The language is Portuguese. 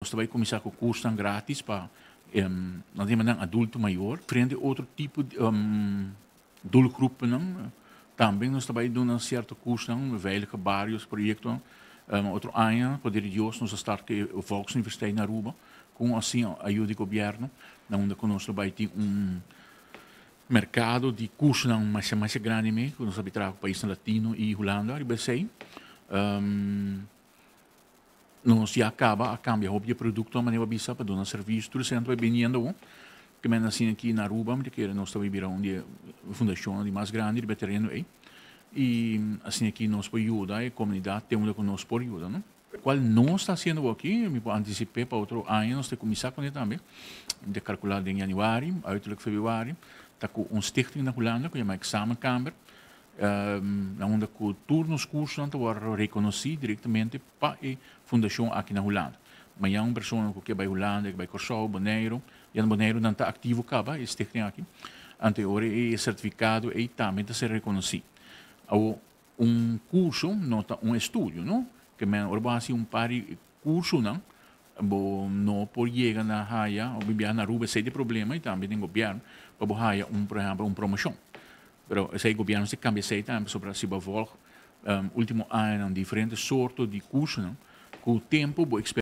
Nós também começar com cursos grátis para nós temos um adulto maior, frente a outro tipo de doelgroepen. Também nós também dando um certo curso, veilige vários projetos. Outro ano, poder Deus, nós starten a Volksuniversiteit na Aruba, com assim a ajuda do governo, onde nós também tem mercado de cursos mais grande, que nós habitamos no país latino e Holanda, nós já acaba a cambiar o produto, mas não bisa para dar serviço, tudo sempre vai vindo, que men assim aqui na Aruba, que nós estamos virando uma fundação de mais grande, de terreno aí, e assim aqui nós podemos ajudar, a comunidade tem que nós podemos ajudar, não? Qual não está sendo aqui, me pode anticipar para outro ano, nós temos que começar com ele também, de calcular em janeiro, uiterlijk februário, está com stichting na Holanda, que é uma examenkamer, onde com todos os cursos não worden reconhecidos diretamente para a fundação aqui na Holanda. Mas há uma pessoa que vai Holanda, que vai Curaçao, Bonaire, e Bonaire não está ativo cá, é stichting aqui, ante agora é certificado e também está ser reconhecido. Há curso, nota estudo, não? Que men orba assim par de curso, não? Não por chegar na Haia, ou viver na Aruba, sem problema, e também tem governo, para Haia, por exemplo, promoção. Pero esse governo se cambia sempre sobre se bevolk último ano diferentes soorten de cursos, com o tempo,